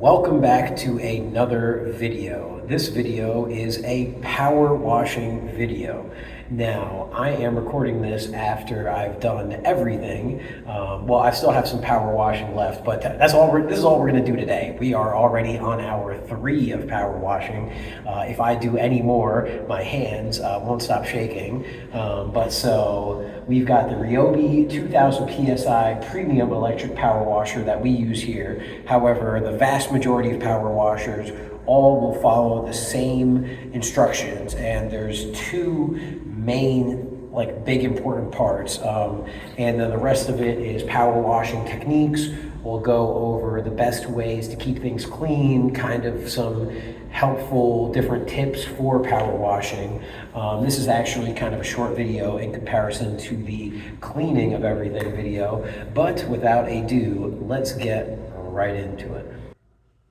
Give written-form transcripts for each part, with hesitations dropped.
Welcome back to another video. This video is a power washing video. Now, I am recording this after I've done everything. Well, I still have some power washing left, but this is all we're going to do today. We are already on hour 3 of power washing. If I do any more, my hands won't stop shaking. So we've got the Ryobi 2000 PSI premium electric power washer that we use here. However, the vast majority of power washers all will follow the same instructions, and there's two main big important parts, and then the rest of it is power washing techniques. We'll go over the best ways to keep things clean, kind of some helpful different tips for power washing. This is actually kind of a short video in comparison to the cleaning of everything video, but without ado, let's get right into it.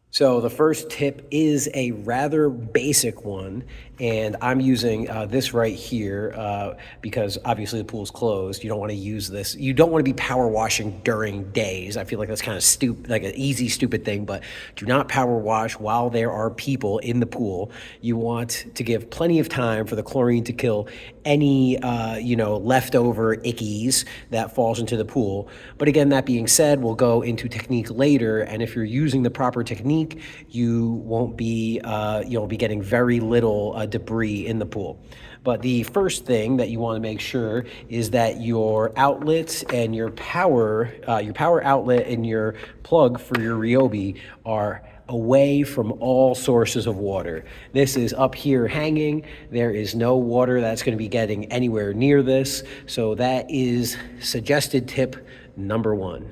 So the first tip is a rather basic one, and I'm using this right here because obviously the pool's closed. You don't want to use this. You don't want to be power washing during days. I feel like that's kind of stupid, like an easy, stupid thing, but do not power wash while there are people in the pool. You want to give plenty of time for the chlorine to kill any, leftover ickies that falls into the pool. But again, that being said, we'll go into technique later, and if you're using the proper technique, you won't be you'll be getting very little debris in the pool. But the first thing that you want to make sure is that your outlets and your power outlet and your plug for your Ryobi are away from all sources of water. This is up here hanging. There is no water that's going to be getting anywhere near this. So that is suggested tip number 1.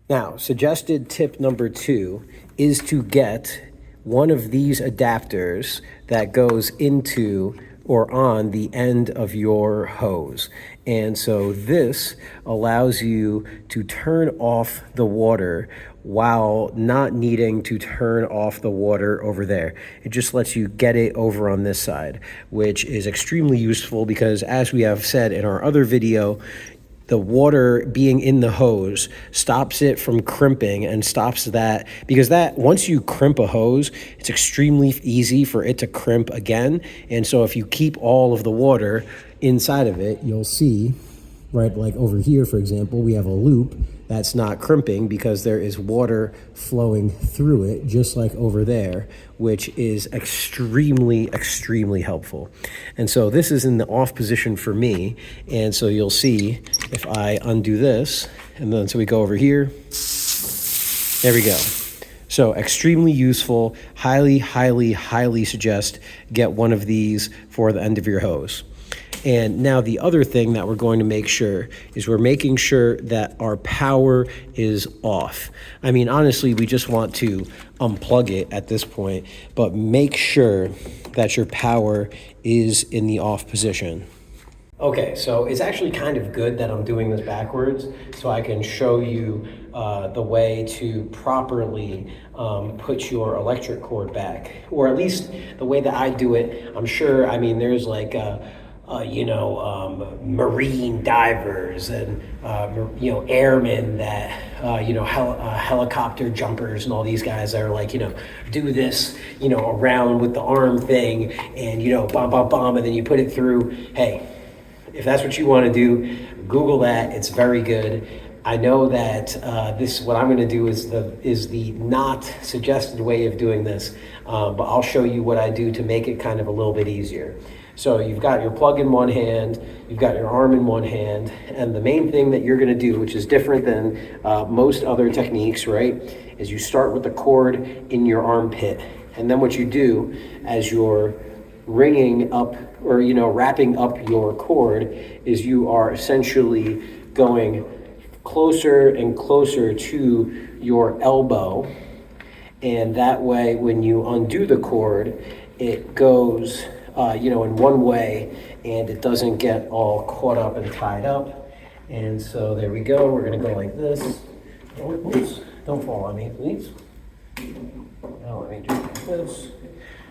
Now, suggested tip number 2 is to get one of these adapters that goes into or on the end of your hose. And so this allows you to turn off the water while not needing to turn off the water over there. It just lets you get it over on this side, which is extremely useful because, as we have said in our other video, the water being in the hose stops it from crimping and stops that, because that once you crimp a hose, it's extremely easy for it to crimp again. And so if you keep all of the water inside of it, you'll see, right, like over here, for example, we have a loop that's not crimping because there is water flowing through it, just like over there, which is extremely, extremely helpful. And so this is in the off position for me. And so you'll see if I undo this, and then so we go over here, there we go. So extremely useful, highly, highly, highly suggest get one of these for the end of your hose. And now the other thing that we're going to make sure is we're making sure that our power is off. I mean, honestly, we just want to unplug it at this point, but make sure that your power is in the off position. Okay, so it's actually kind of good that I'm doing this backwards so I can show you the way to properly put your electric cord back, or at least the way that I do it. I'm sure, I mean, there's like marine divers and airmen that helicopter jumpers and all these guys that are like, do this around with the arm thing and bomb, and then you put it through. Hey, if that's what you want to do, Google that. It's very good. I know that what I'm going to do is the not suggested way of doing this, but I'll show you what I do to make it kind of a little bit easier. So you've got your plug in one hand, you've got your arm in one hand, and the main thing that you're going to do, which is different than most other techniques, right, is you start with the cord in your armpit, and then what you do as you're ringing up or wrapping up your cord is you are essentially going closer and closer to your elbow, and that way when you undo the cord, it goes in one way, and it doesn't get all caught up and tied up. And so there we go. We're going to go like this. Oops, don't fall on me, please. Now let me do like this.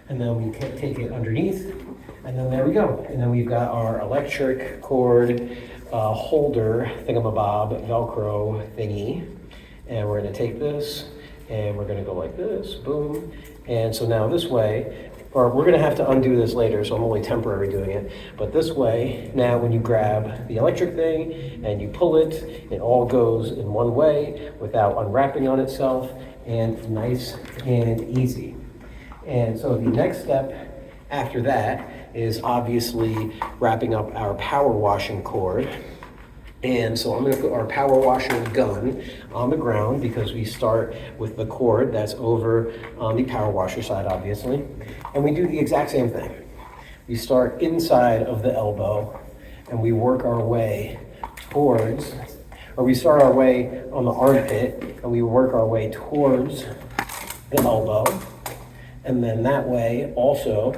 And then we can take it underneath. And then there we go. And then we've got our electric cord holder thingamabob Velcro thingy. And we're going to take this And we're going to go like this, boom. And so now this way, or we're going to have to undo this later, so I'm only temporary doing it. But this way, now when you grab the electric thing and you pull it, it all goes in one way without unwrapping on itself, and nice and easy. And so the next step after that is obviously wrapping up our power washing cord. And so I'm going to put our power washer gun on the ground because we start with the cord that's over on the power washer side, obviously. And we do the exact same thing. We start inside of the elbow and we work our way towards, or we start our way on the armpit and we work our way towards the elbow. And then that way also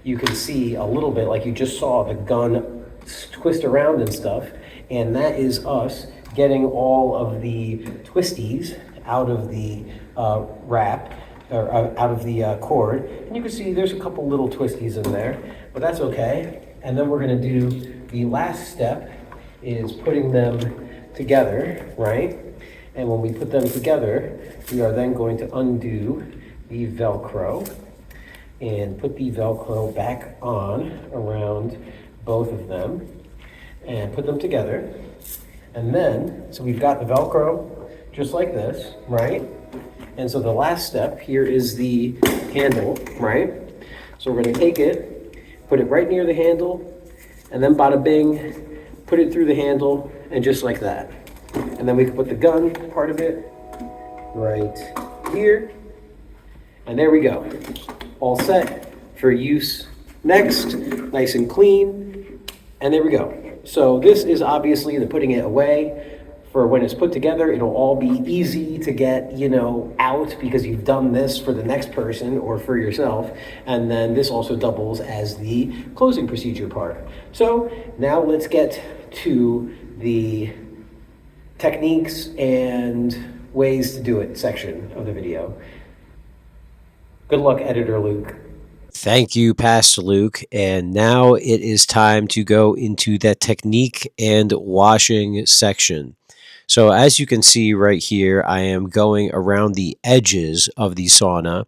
you can see a little bit, like you just saw the gun twist around and stuff. And that is us getting all of the twisties out of the wrap, or out of the cord. And you can see there's a couple little twisties in there, but that's okay. And then we're going to do the last step is putting them together, right? And when we put them together, we are then going to undo the Velcro and put the Velcro back on around both of them and put them together. And then, so we've got the Velcro just like this, right? And so the last step here is the handle, right? So we're gonna take it, put it right near the handle, and then bada bing, put it through the handle, and just like that. And then we can put the gun part of it right here. And there we go. All set for use. Next, nice and clean. And there we go. So this is obviously the putting it away. For when it's put together, it'll all be easy to get, out because you've done this for the next person or for yourself. And then this also doubles as the closing procedure part. So now let's get to the techniques and ways to do it section of the video. Good luck, Editor Luke. Thank you, Pastor Luke. And now it is time to go into the technique and washing section. So as you can see right here, I am going around the edges of the sauna,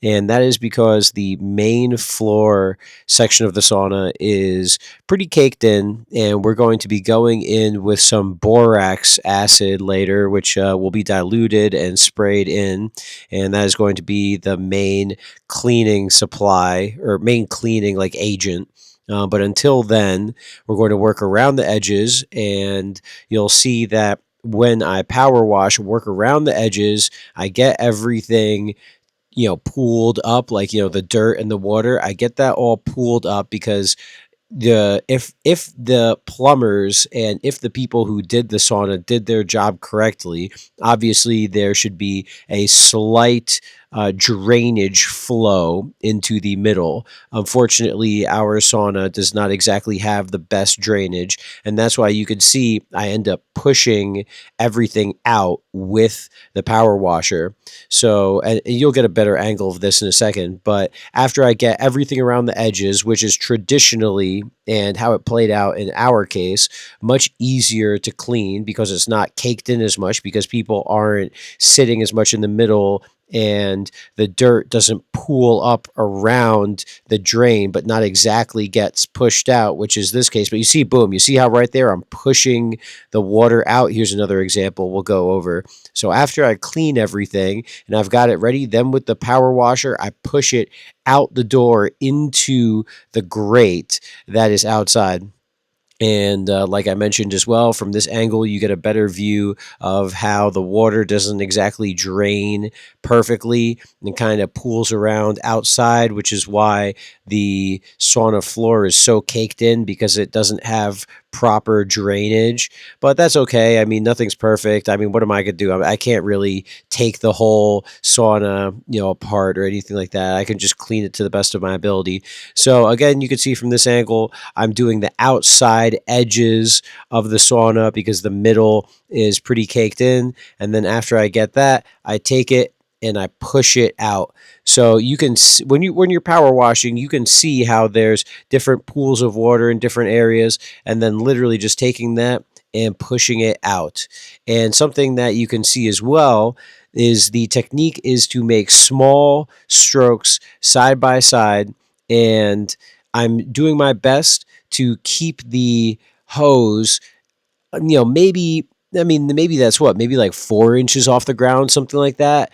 and that is because the main floor section of the sauna is pretty caked in, and we're going to be going in with some borax acid later, which will be diluted and sprayed in, and that is going to be the main cleaning supply, or main cleaning like agent. But until then, we're going to work around the edges, and you'll see that when I power wash, work around the edges, I get everything, pooled up, like, the dirt and the water. I get that all pooled up because if the plumbers and if the people who did the sauna did their job correctly, obviously there should be a slight drainage flow into the middle. Unfortunately, our sauna does not exactly have the best drainage, and that's why you can see I end up pushing everything out with the power washer. So, and you'll get a better angle of this in a second, but after I get everything around the edges, which is traditionally and how it played out in our case, much easier to clean because it's not caked in as much, because people aren't sitting as much in the middle and the dirt doesn't pool up around the drain but not exactly gets pushed out, which is this case. But you see, boom, you see how right there I'm pushing the water out. Here's another example we'll go over. So after I clean everything and I've got it ready, then with the power washer, I push it out the door into the grate that is outside. And like I mentioned as well, from this angle, you get a better view of how the water doesn't exactly drain perfectly and kind of pools around outside, which is why the sauna floor is so caked in, because it doesn't have proper drainage. But that's okay. I mean, nothing's perfect. I mean, what am I going to do? I can't really take the whole sauna, apart or anything like that. I can just clean it to the best of my ability. So again, you can see from this angle, I'm doing the outside edges of the sauna because the middle is pretty caked in. And then after I get that, I take it and I push it out. So you can, when you're power washing, you can see how there's different pools of water in different areas, and then literally just taking that and pushing it out. And something that you can see as well, is the technique is to make small strokes side by side, and I'm doing my best to keep the hose, maybe, I mean, maybe that's what, maybe like 4 inches off the ground, something like that.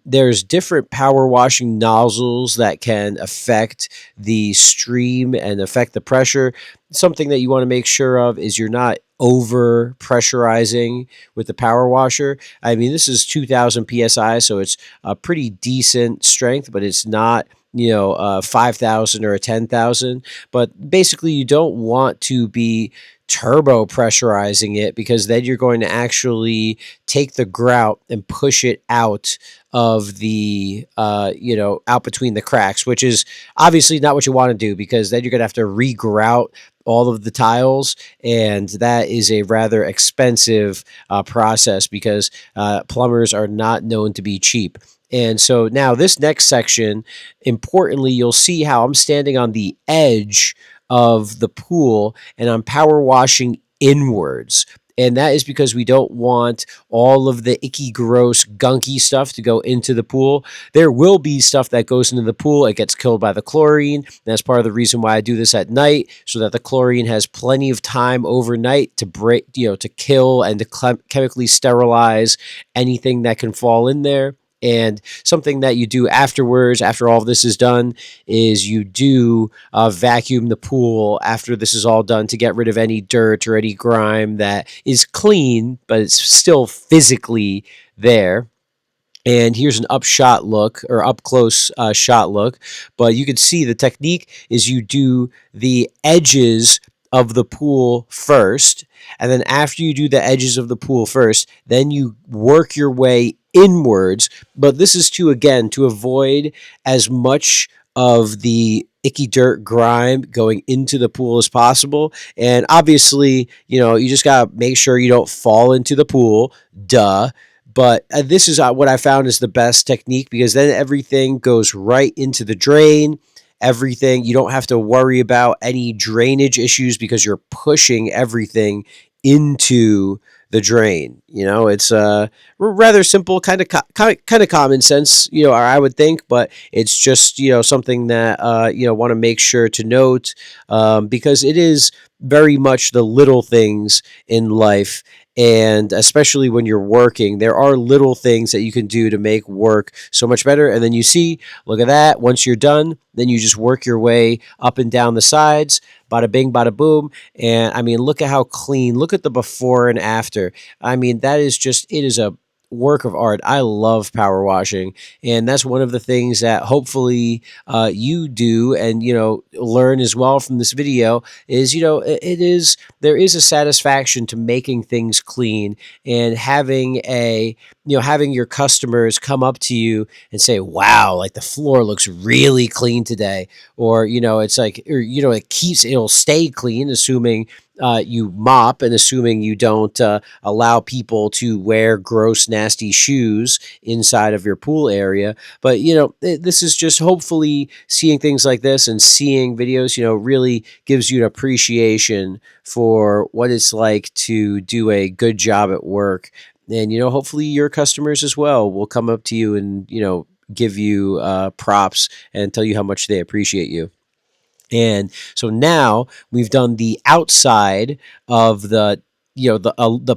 There's different power washing nozzles that can affect the stream and affect the pressure. Something that you want to make sure of is you're not over pressurizing with the power washer. I mean, this is 2000 psi, so it's a pretty decent strength, but it's not 5,000 or a 10,000. But basically, you don't want to be turbo pressurizing it, because then you're going to actually take the grout and push it out of the out between the cracks, which is obviously not what you want to do, because then you're going to have to re-grout all of the tiles, and that is a rather expensive process, because plumbers are not known to be cheap. And so now this next section, importantly, you'll see how I'm standing on the edge of the pool and I'm power washing inwards. And that is because we don't want all of the icky, gross, gunky stuff to go into the pool. There will be stuff that goes into the pool. It gets killed by the chlorine. That's part of the reason why I do this at night, so that the chlorine has plenty of time overnight to break, to kill and to chemically sterilize anything that can fall in there. And something that you do afterwards, after all of this is done, is you do vacuum the pool after this is all done, to get rid of any dirt or any grime that is clean, but it's still physically there. And here's an upshot look, or up close shot look. But you can see the technique is you do the edges of the pool first. And then after you do the edges of the pool first, then you work your way inwards. But this is again, to avoid as much of the icky dirt grime going into the pool as possible. And obviously, you just got to make sure you don't fall into the pool. Duh. But this is what I found is the best technique, because then everything goes right into the drain. Everything, you don't have to worry about any drainage issues, because you're pushing everything into the drain. It's rather simple, kind of common sense, or I would think, but it's just something that want to make sure to note, because it is very much the little things in life. And especially when you're working, there are little things that you can do to make work so much better. And then you see, look at that. Once you're done, then you just work your way up and down the sides. Bada bing, bada boom. And I mean, look at how clean. Look at the before and after. I mean, it is a work of art. I love power washing, and that's one of the things that hopefully you do and learn as well from this video. Is there is a satisfaction to making things clean, and having having your customers come up to you and say, wow, like the floor looks really clean today. Or it's like, or it'll stay clean, assuming you mop, and assuming you don't allow people to wear gross, nasty shoes inside of your pool area. But this is just, hopefully, seeing things like this and seeing videos really gives you an appreciation for what it's like to do a good job at work. And hopefully your customers as well will come up to you and give you props and tell you how much they appreciate you. And so now we've done the outside of the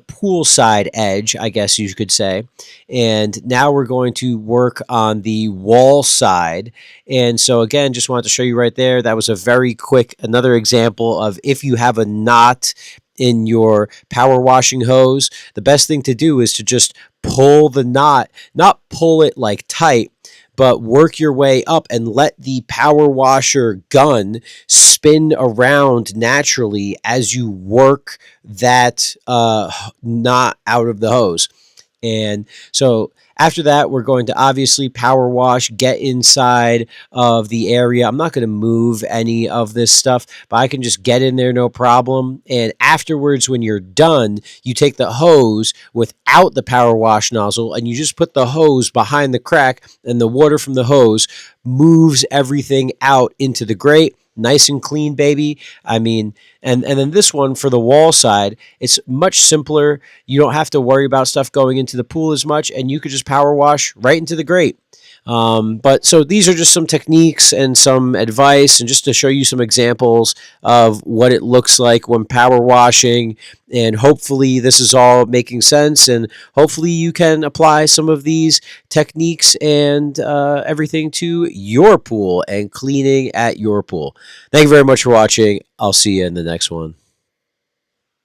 pool side edge, I guess you could say. And now we're going to work on the wall side. And so again, just wanted to show you right there. That was a very quick, another example of, if you have a knot in your power washing hose, the best thing to do is to just pull the knot, not pull it like tight, but work your way up and let the power washer gun spin around naturally as you work that knot out of the hose. And so after that, we're going to obviously power wash, get inside of the area. I'm not going to move any of this stuff, but I can just get in there, no problem. And afterwards, when you're done, you take the hose without the power wash nozzle, and you just put the hose behind the crack, and the water from the hose moves everything out into the grate. Nice and clean, baby. I mean, and then this one for the wall side, it's much simpler. You don't have to worry about stuff going into the pool as much, and you could just power wash right into the grate. But so these are just some techniques and some advice, and just to show you some examples of what it looks like when power washing. And hopefully, this is all making sense, and hopefully, you can apply some of these techniques and everything to your pool and cleaning at your pool. Thank you very much for watching. I'll see you in the next one.